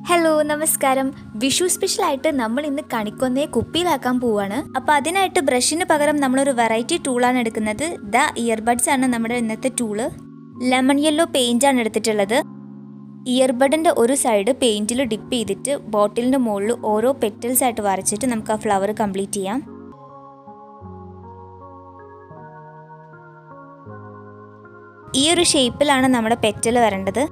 Hello നമസ്കാരം. വിഷു സ്പെഷ്യലായിട്ട് നമ്മൾ ഇന്ന് കണിക്കൊന്നയെ കുപ്പിയിലാക്കാൻ പോവാണ്. അപ്പോൾ അതിനായിട്ട് ബ്രഷിന് പകരം നമ്മളൊരു വെറൈറ്റി ടൂളാണ് എടുക്കുന്നത്. ദ ഇയർബഡ്സ് ആണ് നമ്മുടെ ഇന്നത്തെ ടൂള്. ലെമൺ യെല്ലോ പെയിന്റ് ആണ് എടുത്തിട്ടുള്ളത്. ഇയർബഡിൻ്റെ ഒരു സൈഡ് പെയിന്റിൽ ഡിപ്പ് ചെയ്തിട്ട് ബോട്ടിലിൻ്റെ മുകളിൽ ഓരോ പെറ്റൽസ് ആയിട്ട് വരച്ചിട്ട് നമുക്ക് ആ ഫ്ലവർ കംപ്ലീറ്റ് ചെയ്യാം. ഈ ഒരു ഷേപ്പിലാണ് നമ്മുടെ പെറ്റൽ വരേണ്ടത്.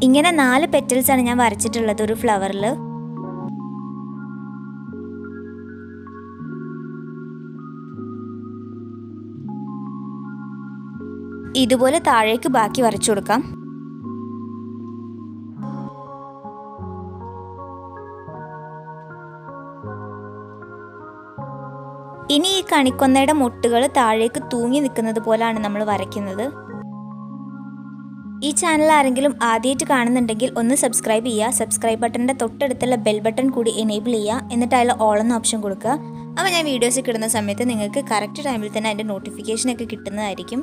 ഇങ്ങനെ 4 പെറ്റൽസ് ആണ് ഞാൻ വരച്ചിട്ടുള്ളത് ഒരു ഫ്ലവറിൽ. ഇതുപോലെ താഴേക്ക് ബാക്കി വരച്ചു കൊടുക്കാം. ഇനി ഈ കണിക്കൊന്നയുടെ മുട്ടുകൾ താഴേക്ക് തൂങ്ങി നിൽക്കുന്നത് പോലെയാണ് നമ്മൾ വരയ്ക്കുന്നത്. ഈ ചാനൽ ആരെങ്കിലും ആദ്യമായിട്ട് കാണുന്നുണ്ടെങ്കിൽ ഒന്ന് സബ്സ്ക്രൈബ് ചെയ്യുക. സബ്സ്ക്രൈബ് ബട്ടൻ്റെ തൊട്ടടുത്തുള്ള ബെൽ ബട്ടൺ കൂടി എനേബിൾ ചെയ്യുക. എന്നിട്ട് അതിൽ ഓൾ എന്ന ഓപ്ഷൻ കൊടുക്കുക. അപ്പോൾ ഞാൻ വീഡിയോസ് കിട്ടുന്ന സമയത്ത് നിങ്ങൾക്ക് കറക്റ്റ് ടൈമിൽ തന്നെ അതിൻ്റെ നോട്ടിഫിക്കേഷനൊക്കെ കിട്ടുന്നതായിരിക്കും.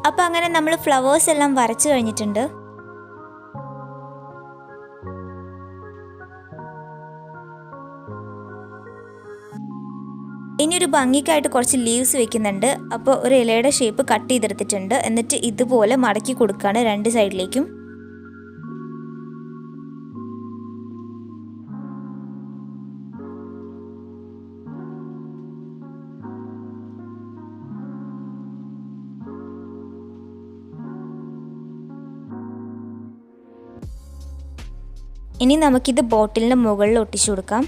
അപ്പോൾ അങ്ങനെ നമ്മൾ ഫ്ലവേഴ്സ് എല്ലാം വരച്ചു കഴിഞ്ഞിട്ടുണ്ട്. ഇനി ഒരു ഭംഗിക്കായിട്ട് കുറച്ച് ലീവ്സ് വെക്കുന്നുണ്ട്. അപ്പോൾ ഒരു ഇലയുടെ ഷേപ്പ് കട്ട് ചെയ്തെടുത്തിട്ടുണ്ട്. എന്നിട്ട് ഇതുപോലെ മടക്കി കൊടുക്കുകയാണ് 2 സൈഡിലേക്കും. ഇനി നമുക്കിത് ബോട്ടിലിൻ്റെ മുകളിൽ ഒട്ടിച്ചു കൊടുക്കാം.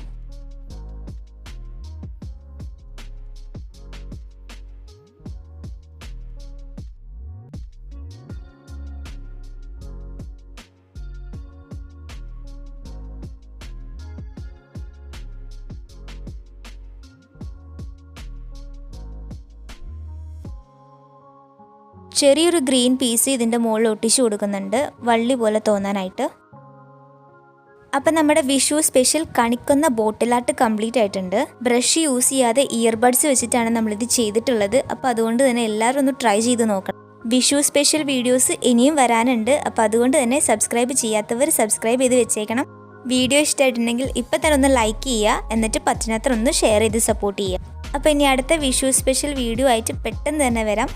ചെറിയൊരു ഗ്രീൻ പീസ് ഇതിൻ്റെ മുകളിൽ ഒട്ടിച്ചു കൊടുക്കുന്നുണ്ട്, വള്ളി പോലെ തോന്നാനായിട്ട്. അപ്പം നമ്മുടെ വിഷു സ്പെഷ്യൽ കണിക്കൊന്ന ബോട്ടിൽ ആർട്ട് കംപ്ലീറ്റ് ആയിട്ടുണ്ട്. ബ്രഷ് യൂസ് ചെയ്യാതെ ഇയർബഡ്സ് വെച്ചിട്ടാണ് നമ്മളിത് ചെയ്തിട്ടുള്ളത്. അപ്പോൾ അതുകൊണ്ട് തന്നെ എല്ലാവരും ഒന്ന് ട്രൈ ചെയ്ത് നോക്കണം. വിഷു സ്പെഷ്യൽ വീഡിയോസ് ഇനിയും വരാനുണ്ട്. അപ്പോൾ അതുകൊണ്ട് തന്നെ സബ്സ്ക്രൈബ് ചെയ്യാത്തവർ സബ്സ്ക്രൈബ് ചെയ്ത് വെച്ചേക്കണം. വീഡിയോ ഇഷ്ടമായിട്ടുണ്ടെങ്കിൽ ഇപ്പം തന്നെ ഒന്ന് ലൈക്ക് ചെയ്യുക. എന്നിട്ട് പറ്റുന്നത്ര ഒന്ന് ഷെയർ ചെയ്ത് സപ്പോർട്ട് ചെയ്യുക. അപ്പോൾ ഇനി അടുത്ത വിഷു സ്പെഷ്യൽ വീഡിയോ ആയിട്ട് പെട്ടെന്ന് തന്നെ വരാം.